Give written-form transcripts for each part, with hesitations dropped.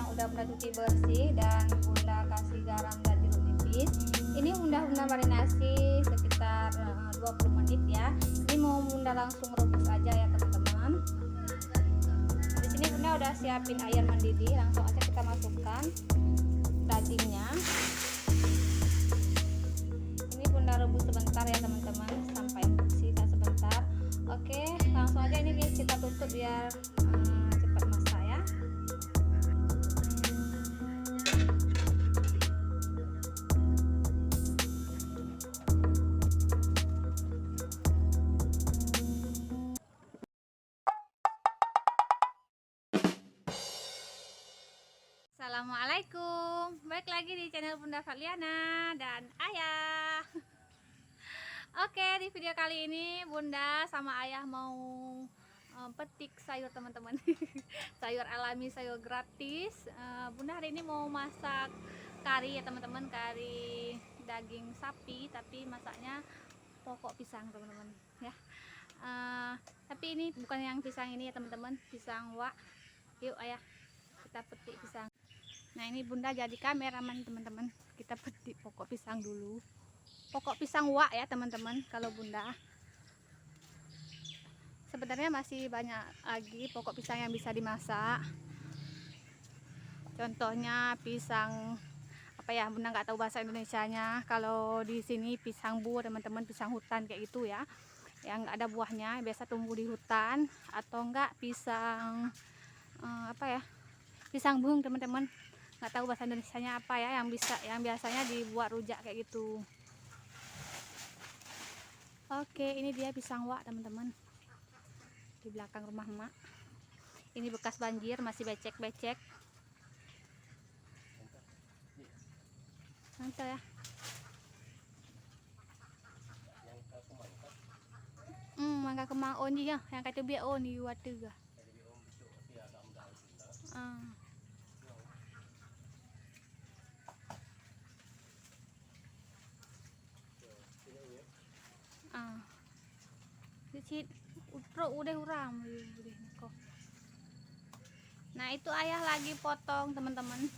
yang udah bunda cuci bersih dan bunda kasih garam dan jeruk nipis. Ini bunda marinasi sekitar 20 menit ya. Ini mau bunda langsung rebus aja ya teman-teman. Di sini bunda udah siapin air mendidih, langsung aja kita masukkan dagingnya. Ini bunda rebus sebentar ya teman-teman, sampai bersih sebentar. Oke, langsung aja ini kita tutup biar cepat masak ya. Assalamualaikum, balik lagi di channel Bunda Fadliana dan Ayah. Oke, di video kali ini Bunda sama Ayah mau petik sayur teman-teman. Sayur alami, sayur gratis. Bunda hari ini mau masak kari ya teman-teman, kari daging sapi, tapi masaknya pokok pisang teman-teman ya. Tapi ini bukan yang pisang ini ya teman-teman, pisang wak. Yuk Ayah, kita petik pisang. Nah ini bunda jadi kameramen teman-teman, kita petik pokok pisang dulu, pokok pisang wak ya teman-teman. Kalau bunda sebenarnya masih banyak lagi pokok pisang yang bisa dimasak, contohnya pisang apa ya, bunda nggak tahu bahasa Indonesianya. Kalau di sini pisang bu teman-teman, pisang hutan kayak gitu ya, yang nggak ada buahnya, biasa tumbuh di hutan. Atau enggak pisang apa ya, pisang bung teman-teman, nggak tahu bahasa Indonesianya apa ya, yang biasanya dibuat rujak kayak gitu. Oke, ini dia pisang wak teman-teman, di belakang rumah emak. Ini bekas banjir, masih becek-becek. Mantap ya. Mangga kemang on ya, yang kata biar on di water ga. Dicit udah uram. Nah itu ayah lagi potong teman-teman.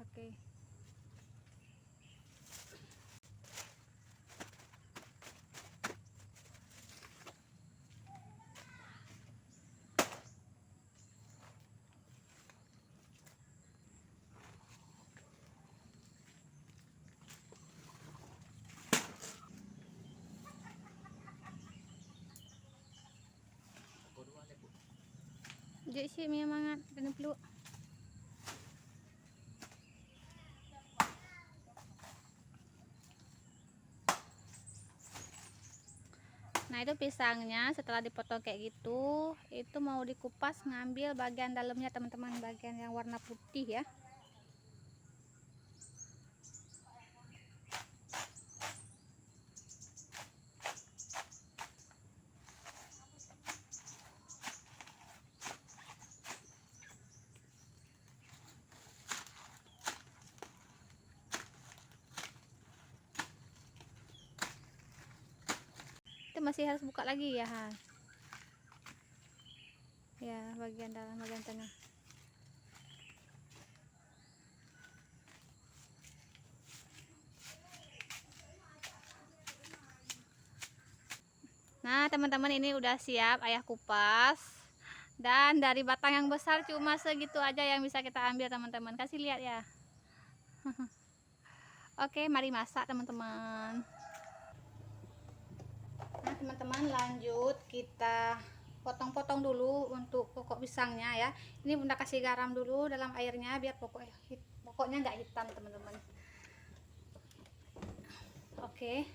Oke. Jadi sih semangat dan peluk. Nah itu pisangnya setelah dipotong kayak gitu, itu mau dikupas, ngambil bagian dalamnya teman-teman, bagian yang warna putih ya. Itu masih harus buka lagi ya, ya bagian dalam, bagian tengah. Nah teman-teman, ini udah siap ayah kupas, dan dari batang yang besar cuma segitu aja yang bisa kita ambil teman-teman. Kasih lihat ya. Oke, mari masak teman-teman. Nah teman-teman, lanjut kita potong-potong dulu untuk pokok pisangnya ya. Ini bunda kasih garam dulu dalam airnya biar pokoknya nggak hitam teman-teman. Oke,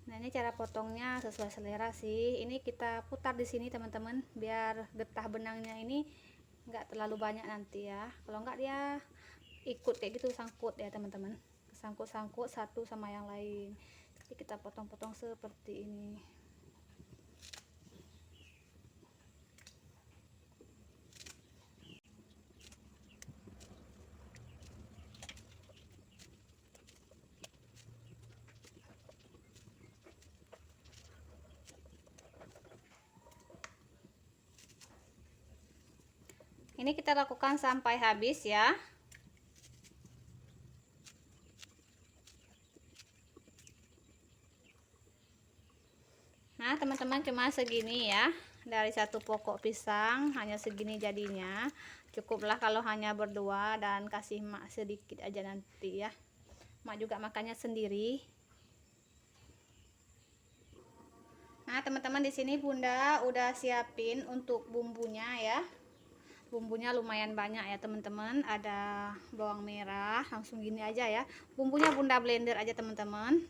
Nah, ini cara potongnya sesuai selera sih. Ini kita putar di sini teman-teman, biar getah benangnya ini nggak terlalu banyak nanti ya. Kalau nggak dia ikut kayak gitu, sangkut ya teman-teman, sangkut-sangkut satu sama yang lain. Jadi kita potong-potong seperti ini. Ini kita lakukan sampai habis ya. Nah teman-teman, cuma segini ya, dari satu pokok pisang hanya segini jadinya. Cukuplah kalau hanya berdua, dan kasih mak sedikit aja nanti ya, mak juga makannya sendiri. Nah teman-teman, di sini bunda udah siapin untuk bumbunya ya. Bumbunya lumayan banyak ya teman-teman. Ada bawang merah, langsung gini aja ya, bumbunya bunda blender aja teman-teman.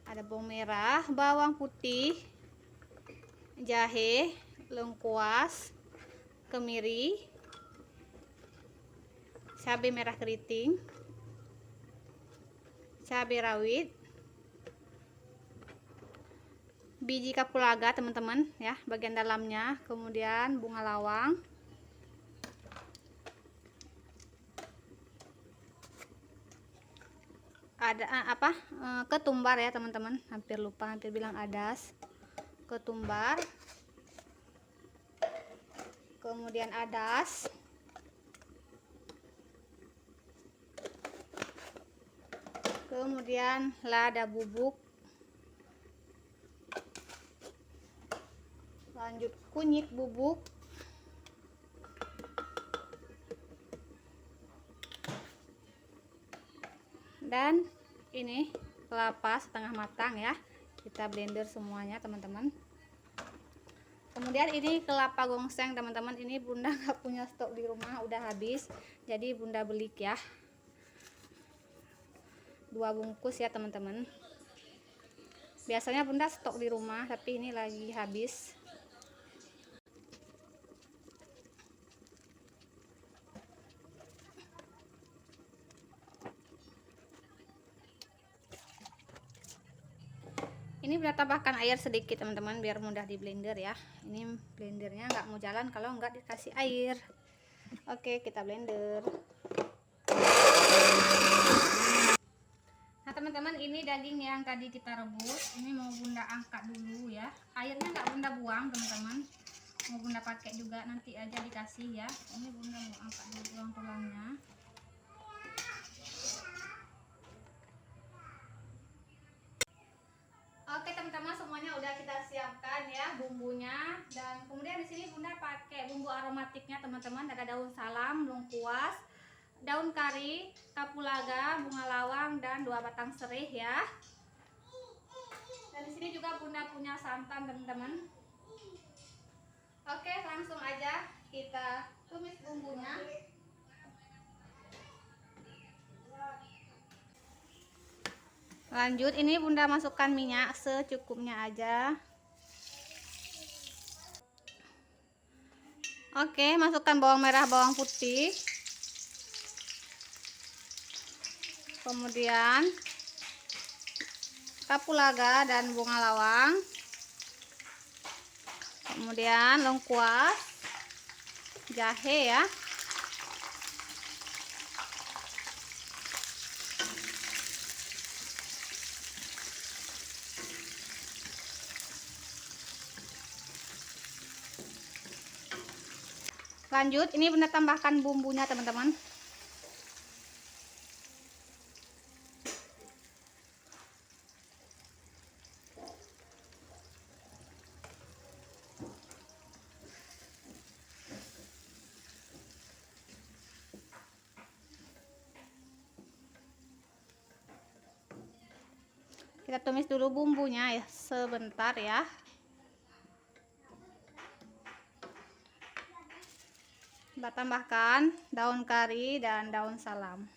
Ada bawang merah, bawang putih, jahe, lengkuas, kemiri, cabai merah keriting, cabai rawit, biji kapulaga teman-teman ya, bagian dalamnya, kemudian bunga lawang, ada ketumbar ya teman-teman, hampir lupa, hampir bilang adas. Ketumbar, kemudian adas, kemudian lada bubuk, lanjut kunyit bubuk, dan ini kelapa setengah matang ya, kita blender semuanya teman-teman. Kemudian ini kelapa gongseng teman-teman, ini bunda nggak punya stok di rumah, udah habis, jadi bunda beli ya, 2 bungkus ya teman-teman. Biasanya bunda stok di rumah, tapi ini lagi habis. Ini bunda tambahkan air sedikit teman-teman, biar mudah di blender ya. Ini blendernya nggak mau jalan kalau nggak dikasih air. Oke, kita blender. Nah teman-teman, ini daging yang tadi kita rebus, ini mau bunda angkat dulu ya. Airnya nggak bunda buang teman-teman, mau bunda pakai juga nanti aja dikasih ya. Ini bunda mau angkat dulu tulang-tulangnya. Oke teman-teman, semuanya udah kita siapkan ya bumbunya, dan kemudian di sini bunda pakai bumbu aromatiknya teman-teman. Ada daun salam, lengkuas, daun kari, kapulaga, bunga lawang, dan 2 batang serih ya. Dan di sini juga bunda punya santan teman-teman. Oke, langsung aja kita tumis bumbunya. Lanjut, ini bunda masukkan minyak secukupnya aja. Oke, masukkan bawang merah, bawang putih, kemudian kapulaga dan bunga lawang, kemudian lengkuas, jahe ya, lanjut ini bunda tambahkan bumbunya teman-teman. Kita tumis dulu bumbunya ya sebentar ya. Kita tambahkan daun kari dan daun salam.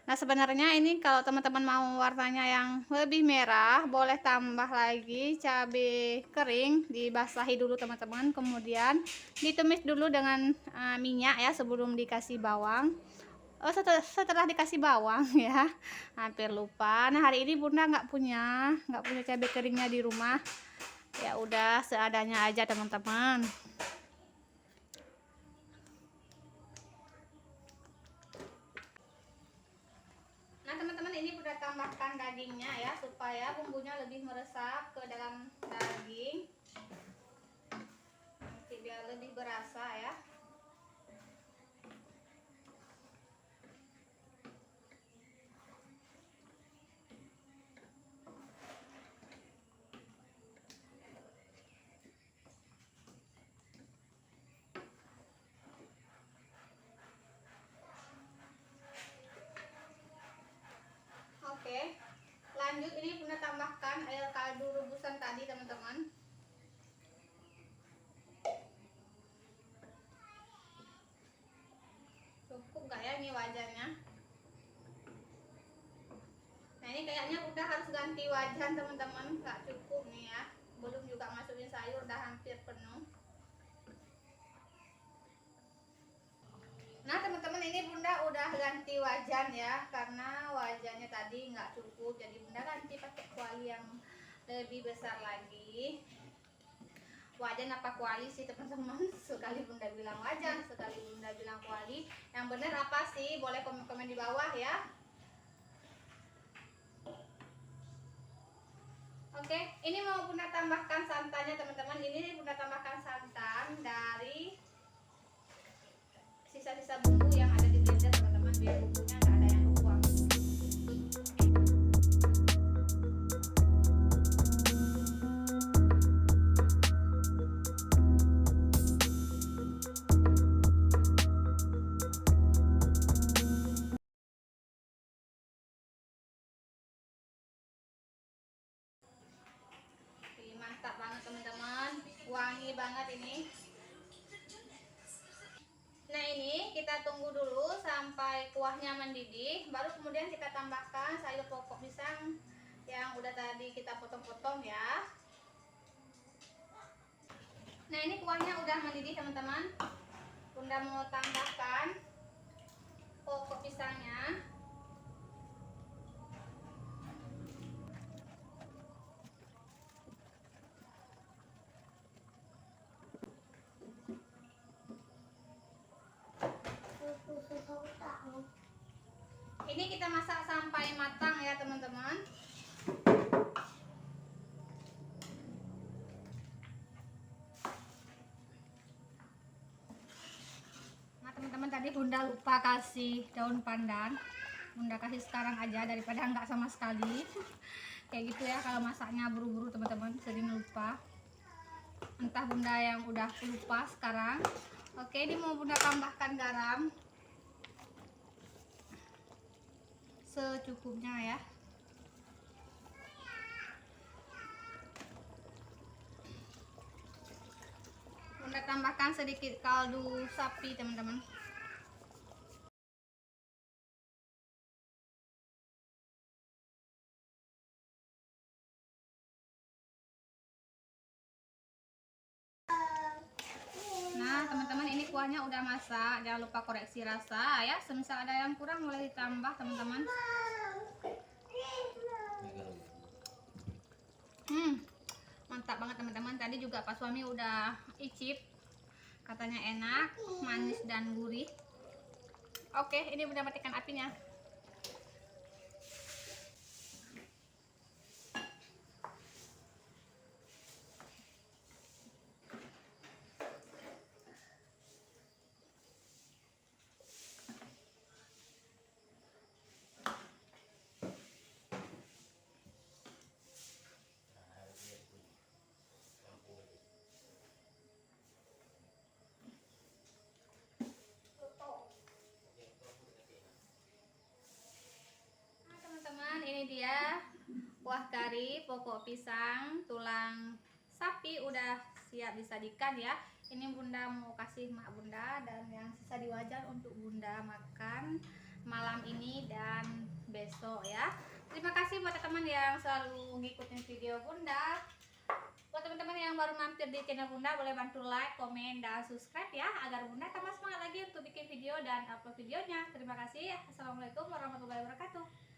Nah, sebenarnya ini kalau teman-teman mau warnanya yang lebih merah, boleh tambah lagi cabai kering, dibasahi dulu teman-teman, kemudian ditumis dulu dengan minyak ya sebelum dikasih bawang. Oh, setelah dikasih bawang ya, hampir lupa. Nah, hari ini Bunda nggak punya cabai keringnya di rumah. Ya udah seadanya aja teman-teman. Nah teman-teman, ini udah tambahkan dagingnya ya supaya bumbunya lebih meresap ke dalam daging, nanti biar lebih berasa ya. Oke, lanjut ini Bunda tambahkan air kaldu rebusan tadi teman-teman. Cukup gak ya ini wajannya? Nah ini kayaknya udah harus ganti wajan teman-teman, gak cukup nih ya. Belum juga masukin sayur, udah hampir penuh. Nah teman-teman, ini Bunda udah ganti wajan ya, karena wajannya tadi nggak cukup, jadi Bunda ganti pakai kuali yang lebih besar lagi. Wajan apa kuali sih teman-teman? Sekali Bunda bilang wajan, sekali Bunda bilang kuali. Yang bener apa sih? Boleh komen-komen di bawah ya. Oke, ini mau Bunda tambahkan santannya teman-teman. Ini Bunda tambahkan santan dari sisa-sisa bumbu yang ada di blender teman-teman, biar bumbunya nggak ada yang kebuang. Mantap banget teman-teman, wangi banget ini. Nah ini kita tunggu dulu sampai kuahnya mendidih, baru kemudian kita tambahkan sayur pokok pisang yang udah tadi kita potong-potong ya. Nah ini kuahnya udah mendidih teman-teman. Bunda mau tambahkan pokok pisangnya. Ini kita masak sampai matang ya teman-teman. Nah teman-teman, tadi Bunda lupa kasih daun pandan. Bunda kasih sekarang aja daripada nggak sama sekali. Kayak gitu ya, kalau masaknya buru-buru teman-teman, sering lupa. Entah Bunda yang udah lupa sekarang. Oke, ini mau Bunda tambahkan garam secukupnya ya. Bunda tambahkan sedikit kaldu sapi teman-teman. Nah teman-teman, ini kuahnya udah masak, jangan lupa koreksi rasa ya, semisal ada yang kurang boleh ditambah teman-teman. Mantap banget teman-teman, tadi juga Pak suami udah icip, katanya enak, manis dan gurih. Oke, ini udah matikan apinya. Ini dia kuah kari pokok pisang tulang sapi udah siap disajikan ya. Ini Bunda mau kasih mak Bunda dan yang sisa di wajan untuk Bunda makan. malam ini dan besok ya. Terima kasih buat teman-teman yang selalu ngikutin video Bunda. Buat teman-teman yang baru mampir di channel Bunda, boleh bantu like, komen, dan subscribe ya, agar Bunda tambah semangat lagi untuk bikin video dan upload videonya. Terima kasih. Assalamualaikum warahmatullahi wabarakatuh.